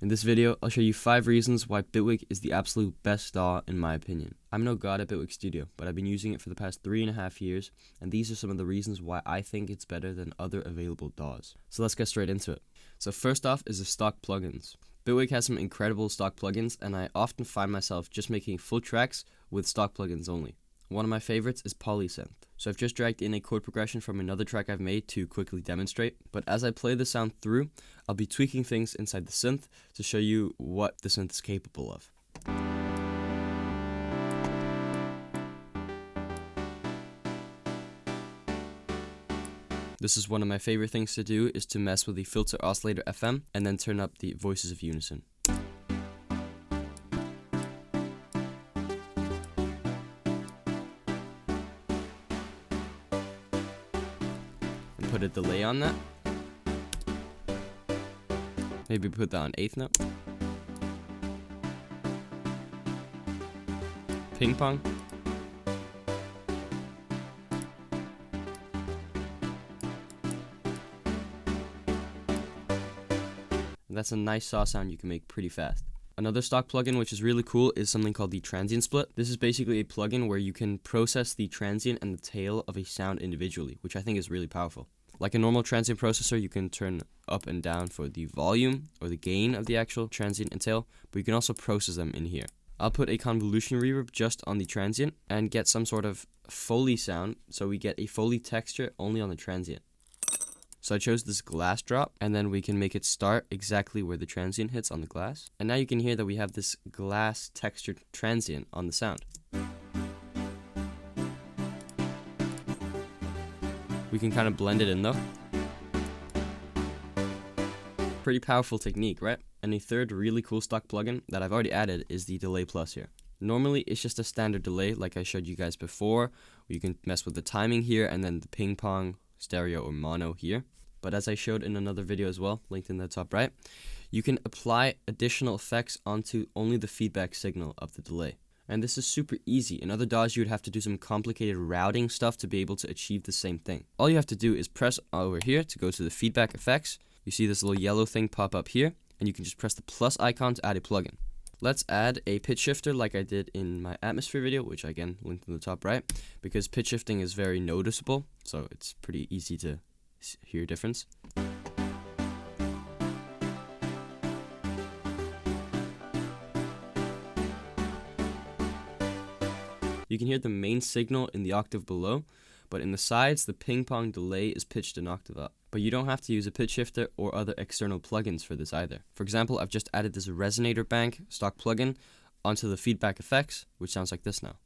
In this video, I'll show you 5 reasons why Bitwig is the absolute best DAW in my opinion. I'm no god at Bitwig Studio, but I've been using it for the past 3.5 years, and these are some of the reasons why I think it's better than other available DAWs. So let's get straight into it. So first off is the stock plugins. Bitwig has some incredible stock plugins, and I often find myself just making full tracks with stock plugins only. One of my favorites is Polysynth. So I've just dragged in a chord progression from another track I've made to quickly demonstrate, but as I play the sound through, I'll be tweaking things inside the synth to show you what the synth is capable of. This is one of my favorite things to do, is to mess with the filter oscillator FM and then turn up the voices of unison. Put a delay on that. Maybe put that on 8th note. Ping pong. And that's a nice saw sound you can make pretty fast. Another stock plugin which is really cool is something called the transient split. This is basically a plugin where you can process the transient and the tail of a sound individually, which I think is really powerful. Like a normal transient processor, you can turn up and down for the volume or the gain of the actual transient and tail, but you can also process them in here. I'll put a convolution reverb just on the transient and get some sort of Foley sound, so we get a Foley texture only on the transient. So I chose this glass drop, and then we can make it start exactly where the transient hits on the glass. And now you can hear that we have this glass textured transient on the sound. We can kind of blend it in though. Pretty powerful technique, right? And a third really cool stock plugin that I've already added is the delay plus here. Normally it's just a standard delay like I showed you guys before. You can mess with the timing here and then the ping pong, stereo or mono here. But as I showed in another video as well, linked in the top right, you can apply additional effects onto only the feedback signal of the delay. And this is super easy. In other DAWs, you would have to do some complicated routing stuff to be able to achieve the same thing. All you have to do is press over here to go to the feedback effects. You see this little yellow thing pop up here, and you can just press the plus icon to add a plugin. Let's add a pitch shifter like I did in my atmosphere video, which again linked in the top right, because pitch shifting is very noticeable, so it's pretty easy to hear a difference. You can hear the main signal in the octave below, but in the sides, the ping pong delay is pitched an octave up. But you don't have to use a pitch shifter or other external plugins for this either. For example, I've just added this resonator bank stock plugin onto the feedback effects, which sounds like this now.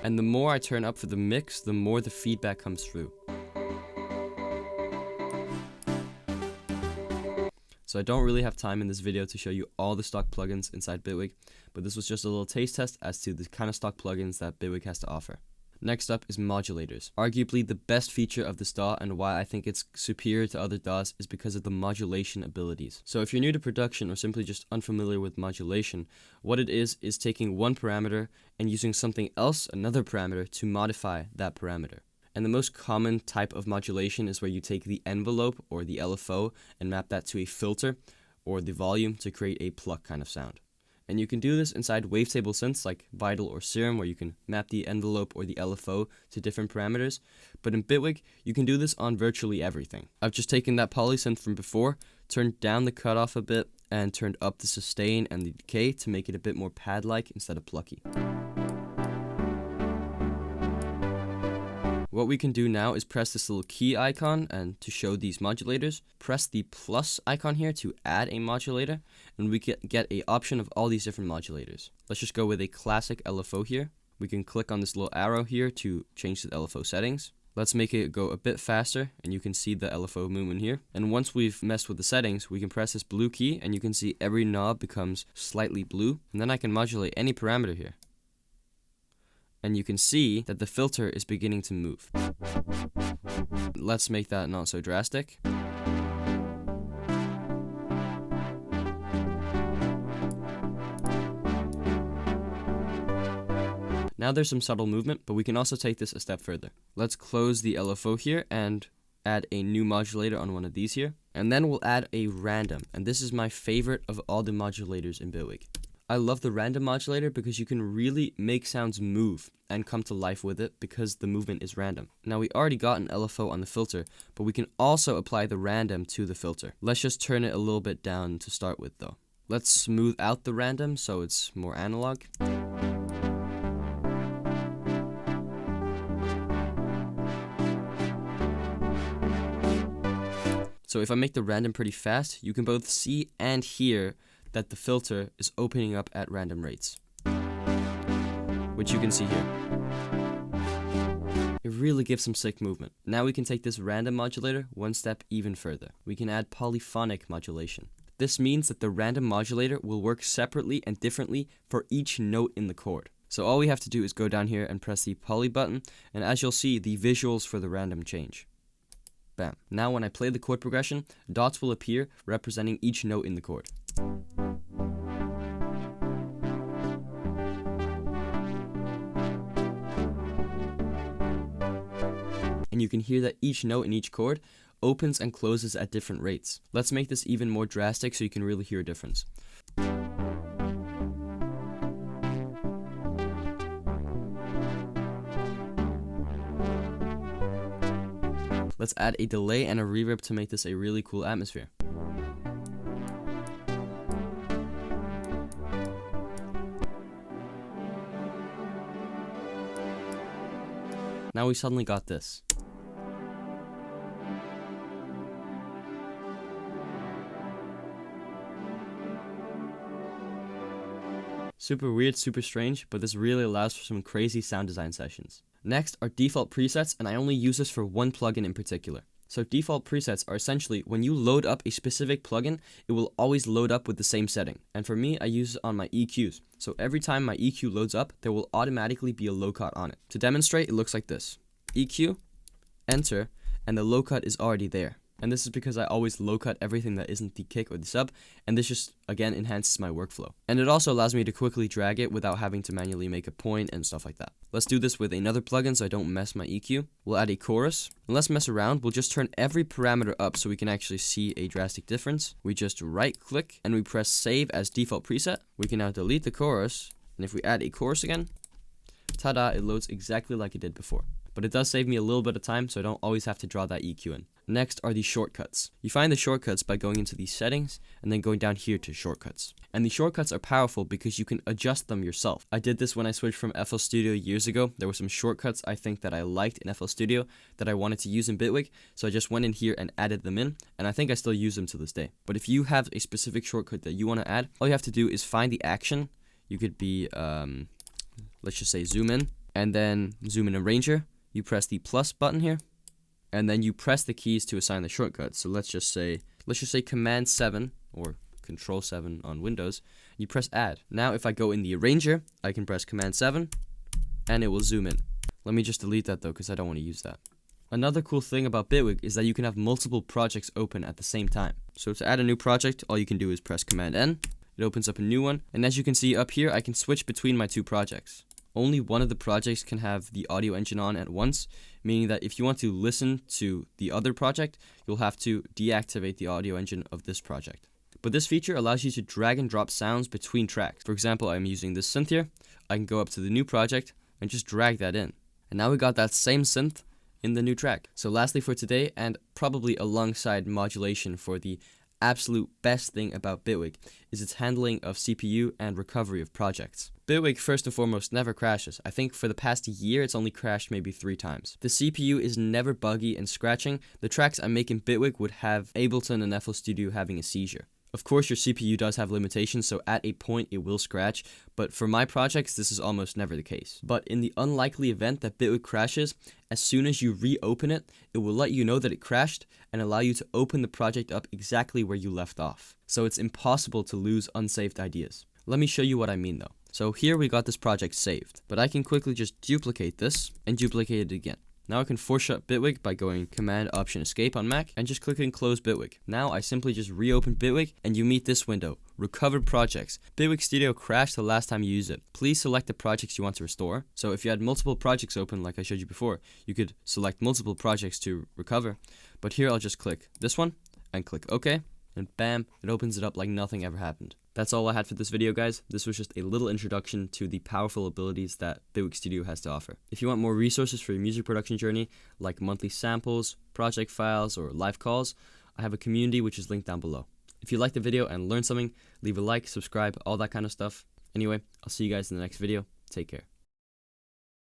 And the more I turn up for the mix, the more the feedback comes through. So I don't really have time in this video to show you all the stock plugins inside Bitwig, but this was just a little taste test as to the kind of stock plugins that Bitwig has to offer. Next up is modulators. Arguably the best feature of this DAW, and why I think it's superior to other DAWs, is because of the modulation abilities. So if you're new to production or simply just unfamiliar with modulation, what it is taking one parameter and using something else, another parameter, to modify that parameter. And the most common type of modulation is where you take the envelope or the LFO and map that to a filter or the volume to create a pluck kind of sound. And you can do this inside wavetable synths like Vital or Serum, where you can map the envelope or the LFO to different parameters. But in Bitwig, you can do this on virtually everything. I've just taken that polysynth from before, turned down the cutoff a bit, and turned up the sustain and the decay to make it a bit more pad-like instead of plucky. What we can do now is press this little key icon and to show these modulators, press the plus icon here to add a modulator, and we get an option of all these different modulators. Let's just go with a classic LFO here. We can click on this little arrow here to change the LFO settings. Let's make it go a bit faster, and you can see the LFO movement here. And once we've messed with the settings, we can press this blue key, and you can see every knob becomes slightly blue. And then I can modulate any parameter here. And you can see that the filter is beginning to move. Let's make that not so drastic. Now there's some subtle movement, but we can also take this a step further. Let's close the LFO here and add a new modulator on one of these here. And then we'll add a random, and this is my favorite of all the modulators in Bitwig. I love the random modulator because you can really make sounds move and come to life with it because the movement is random. Now we already got an LFO on the filter, but we can also apply the random to the filter. Let's just turn it a little bit down to start with though. Let's smooth out the random so it's more analog. So if I make the random pretty fast, you can both see and hear that the filter is opening up at random rates, which you can see here. It really gives some sick movement. Now we can take this random modulator one step even further. We can add polyphonic modulation. This means that the random modulator will work separately and differently for each note in the chord. So all we have to do is go down here and press the poly button, and as you'll see, the visuals for the random change. Bam. Now when I play the chord progression, dots will appear representing each note in the chord. And you can hear that each note in each chord opens and closes at different rates. Let's make this even more drastic so you can really hear a difference. Let's add a delay and a reverb to make this a really cool atmosphere. Now we suddenly got this. Super weird, super strange, but this really allows for some crazy sound design sessions. Next are default presets, and I only use this for one plugin in particular. So default presets are essentially when you load up a specific plugin, it will always load up with the same setting. And for me, I use it on my EQs. So every time my EQ loads up, there will automatically be a low cut on it. To demonstrate, it looks like this. EQ, enter, and the low cut is already there. And this is because I always low cut everything that isn't the kick or the sub, and this just, again, enhances my workflow. And it also allows me to quickly drag it without having to manually make a point and stuff like that. Let's do this with another plugin so I don't mess my EQ. We'll add a chorus, and let's mess around. We'll just turn every parameter up so we can actually see a drastic difference. We just right click, and we press save as default preset. We can now delete the chorus, and if we add a chorus again, ta-da, it loads exactly like it did before. But it does save me a little bit of time, so I don't always have to draw that EQ in. Next are the shortcuts. You find the shortcuts by going into the settings and then going down here to shortcuts. And the shortcuts are powerful because you can adjust them yourself. I did this when I switched from FL Studio years ago. There were some shortcuts I think that I liked in FL Studio that I wanted to use in Bitwig, so I just went in here and added them in, and I think I still use them to this day. But if you have a specific shortcut that you want to add, all you have to do is find the action. You could be, let's just say zoom in, and then zoom in arranger. You press the plus button here, and then you press the keys to assign the shortcut. So let's just say Command 7 or Control 7 on Windows. You press add. Now if I go in the arranger, I can press Command 7 and it will zoom in. Let me just delete that though because I don't want to use that. Another cool thing about Bitwig is that you can have multiple projects open at the same time. So to add a new project, all you can do is press Command N. It opens up a new one, and as you can see up here, I can switch between my two projects. Only one of the projects can have the audio engine on at once, meaning that if you want to listen to the other project, you'll have to deactivate the audio engine of this project. But this feature allows you to drag and drop sounds between tracks. For example, I'm using this synth here. I can go up to the new project and just drag that in. And now we got that same synth in the new track. So lastly for today, and probably alongside modulation for the absolute best thing about Bitwig, is its handling of CPU and recovery of projects. Bitwig first and foremost never crashes. I think for the past year it's only crashed maybe 3 times. The CPU is never buggy and scratching. The tracks I make in Bitwig would have Ableton and FL Studio having a seizure. Of course your CPU does have limitations, so at a point it will scratch, but for my projects this is almost never the case. But in the unlikely event that Bitwig crashes, as soon as you reopen it, it will let you know that it crashed and allow you to open the project up exactly where you left off. So it's impossible to lose unsaved ideas. Let me show you what I mean though. So here we got this project saved, but I can quickly just duplicate this and duplicate it again. Now I can force shut Bitwig by going Command Option Escape on Mac and just clicking Close Bitwig. Now I simply just reopen Bitwig and you meet this window, Recovered Projects. Bitwig Studio crashed the last time you used it. Please select the projects you want to restore. So if you had multiple projects open like I showed you before, you could select multiple projects to recover. But here I'll just click this one and click OK, and bam, it opens it up like nothing ever happened. That's all I had for this video, guys. This was just a little introduction to the powerful abilities that Bitwig Studio has to offer. If you want more resources for your music production journey, like monthly samples, project files, or live calls, I have a community which is linked down below. If you liked the video and learned something, leave a like, subscribe, all that kind of stuff. Anyway, I'll see you guys in the next video. Take care.